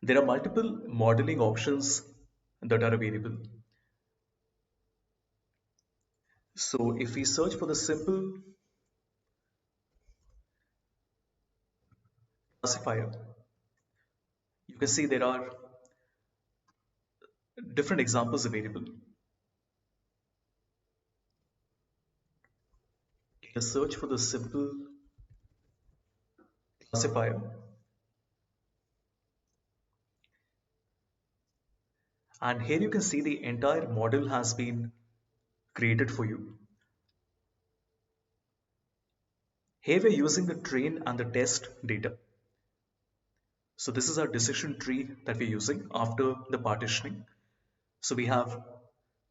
There are multiple modeling options that are available. So if we search for the simple classifier, you can see there are different examples available. Let us search for the simple classifier, and here you can see the entire model has been created for you. Here we're using the train and the test data. So this is our decision tree that we're using after the partitioning. So we have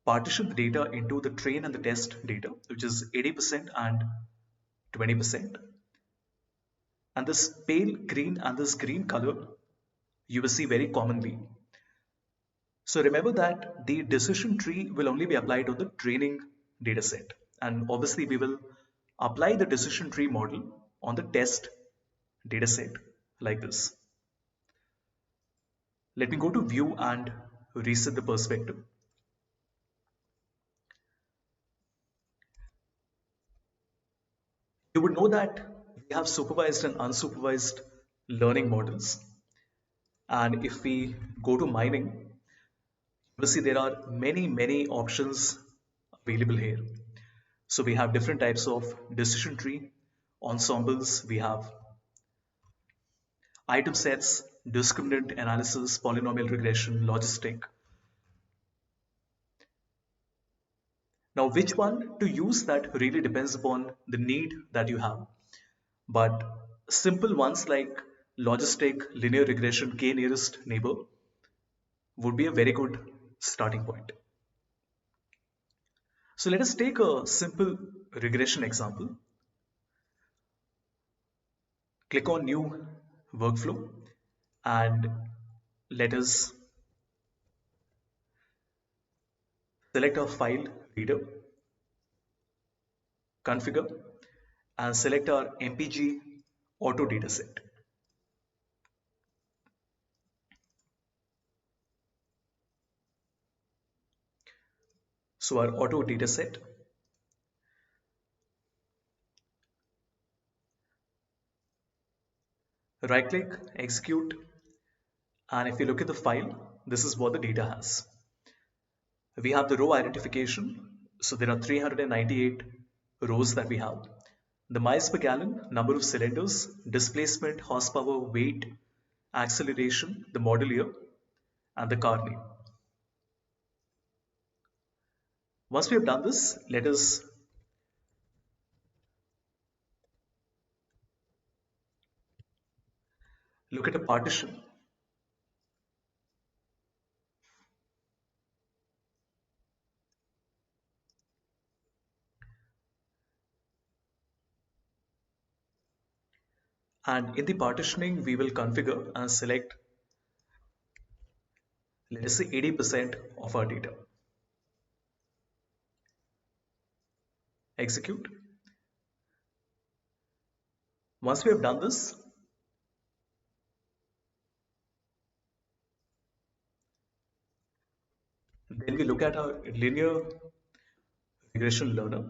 partitioned the data into the train and the test data, which is 80% and 20%. And this pale green and this green color you will see very commonly. So remember that the decision tree will only be applied on the training data set. And obviously we will apply the decision tree model on the test data set like this. Let me go to view and reset the perspective. You would know that we have supervised and unsupervised learning models. And if we go to mining, you will see there are many options available here. So we have different types of decision tree, ensembles, we have item sets, discriminant analysis, polynomial regression, logistic. Now, which one to use, that really depends upon the need that you have. But simple ones like logistic, linear regression, k nearest neighbor would be a very good starting point. So let us take a simple regression example. Click on new workflow and let us select our file reader, configure, and select our MPG auto dataset. So our auto dataset, right click, execute, and if you look at the file, this is what the data has. We have the row identification. So there are 398 rows that we have. The miles per gallon, number of cylinders, displacement, horsepower, weight, acceleration, the model year, and the car name. Once we have done this, let us look at a partition. And in the partitioning, we will configure and select, let us say 80% of our data. Execute. Once we have done this, then we look at our linear regression learner.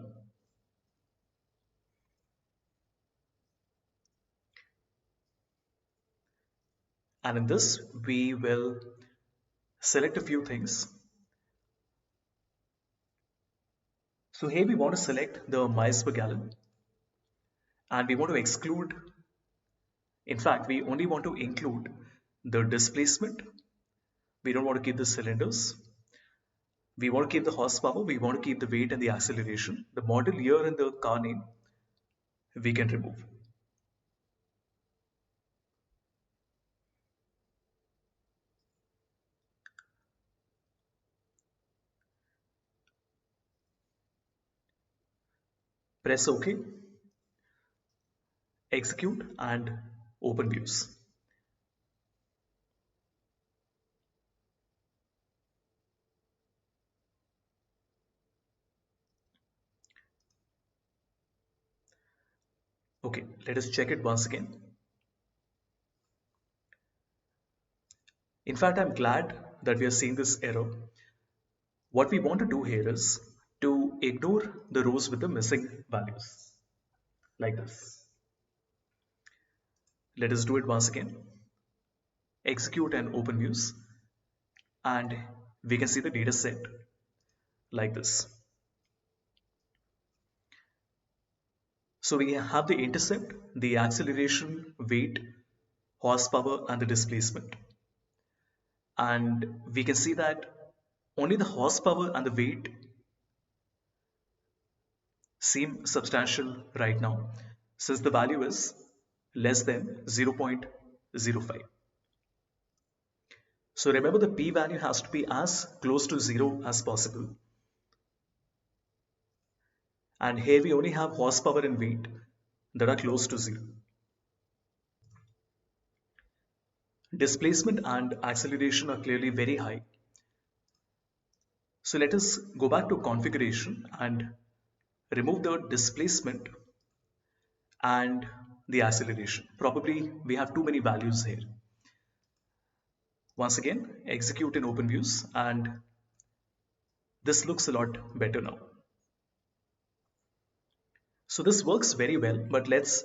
And in this, we will select a few things. So here we want to select the miles per gallon, and we want to exclude, in fact, we only want to include the displacement. We don't want to keep the cylinders. We want to keep the horsepower. We want to keep the weight and the acceleration. The model year and the car name, we can remove. Press OK, execute, and open views. Okay, let us check it once again. In fact, I'm glad that we are seeing this error. What we want to do here is to ignore the rows with the missing values, like this. Let us do it once again. Execute and open views, and we can see the data set like this. So we have the intercept, the acceleration, weight, horsepower, and the displacement. And we can see that only the horsepower and the weight seem substantial right now, since the value is less than 0.05. So remember, the p-value has to be as close to 0 as possible. And here we only have horsepower and weight that are close to 0. Displacement and acceleration are clearly very high. So let us go back to configuration and remove the displacement and the acceleration. Probably we have too many values here. Once again, execute in open views, and this looks a lot better now. So this works very well, but let's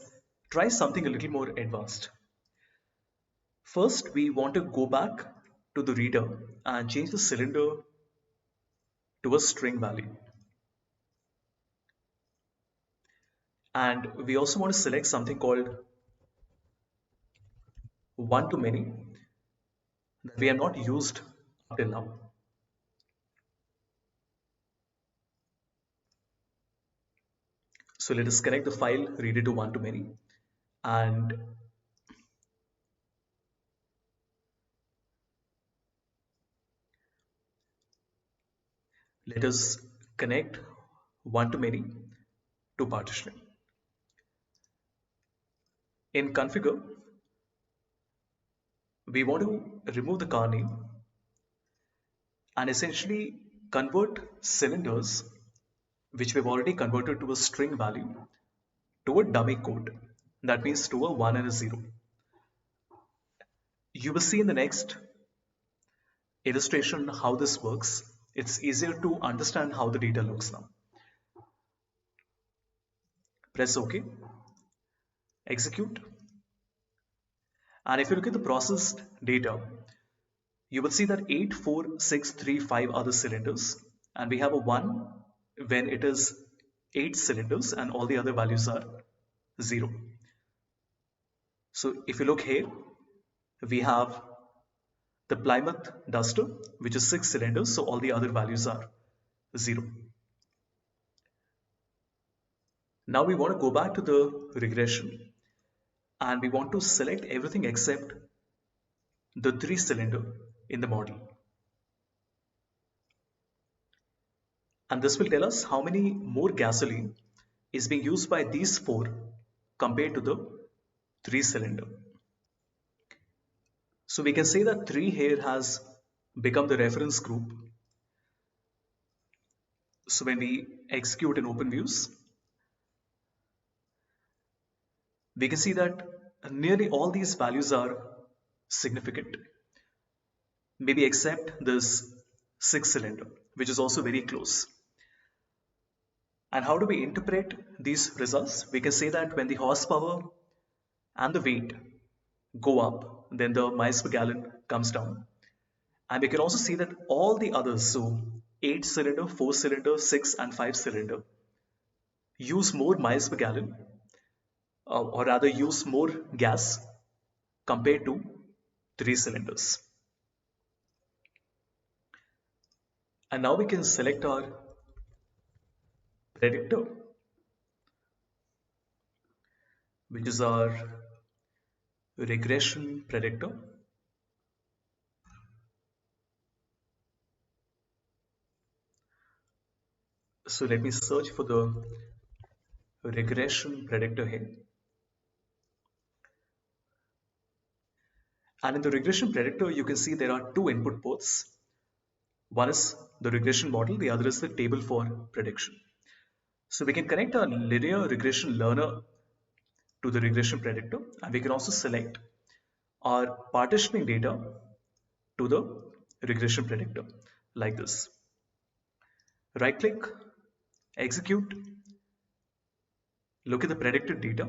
try something a little more advanced. First, we want to go back to the reader and change the cylinder to a string value. And we also want to select something called one-to-many that we have not used up till now. So let us connect the file reader to one-to-many, and let us connect one-to-many to partitioning. In configure, we want to remove the car name and essentially convert cylinders, which we've already converted to a string value, to a dummy code. That means to a 1 and a 0. You will see in the next illustration how this works. It's easier to understand how the data looks now. Press OK, execute. And if you look at the processed data, you will see that 8, 4, 6, 3, 5 are the cylinders, and we have a 1 when it is 8 cylinders and all the other values are 0. So if you look here, we have the Plymouth Duster, which is 6 cylinders, so all the other values are 0. Now we want to go back to the regression, and we want to select everything except the 3 cylinder in the model. And this will tell us how many more gasoline is being used by these 4 compared to the 3 cylinder. So we can say that 3 here has become the reference group. So when we execute in open views, we can see that nearly all these values are significant, maybe except this 6 cylinder, which is also very close. And how do we interpret these results? We can say that when the horsepower and the weight go up, then the miles per gallon comes down. And we can also see that all the others, so 8 cylinder, 4 cylinder, 6 and 5 cylinder, use more miles per gallon, or rather use more gas compared to 3 cylinders. And now we can select our predictor, which is our regression predictor. So let me search for the regression predictor here. And in the regression predictor, you can see there are 2 input ports. One is the regression model, the other is the table for prediction. So we can connect our linear regression learner to the regression predictor, and we can also select our partitioning data to the regression predictor like this. Right click, execute, look at the predicted data,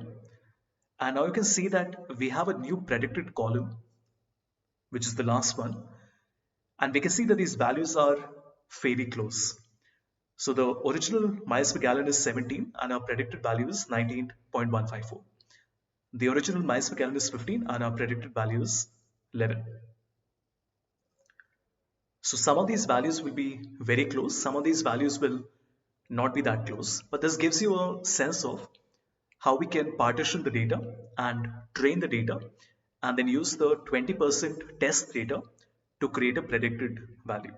and now you can see that we have a new predicted column, which is the last one, and we can see that these values are fairly close. So the original miles per gallon is 17 and our predicted value is 19.154. The original miles per gallon is 15 and our predicted value is 11. So some of these values will be very close, some of these values will not be that close, but this gives you a sense of how we can partition the data and train the data and then use the 20% test data to create a predicted value.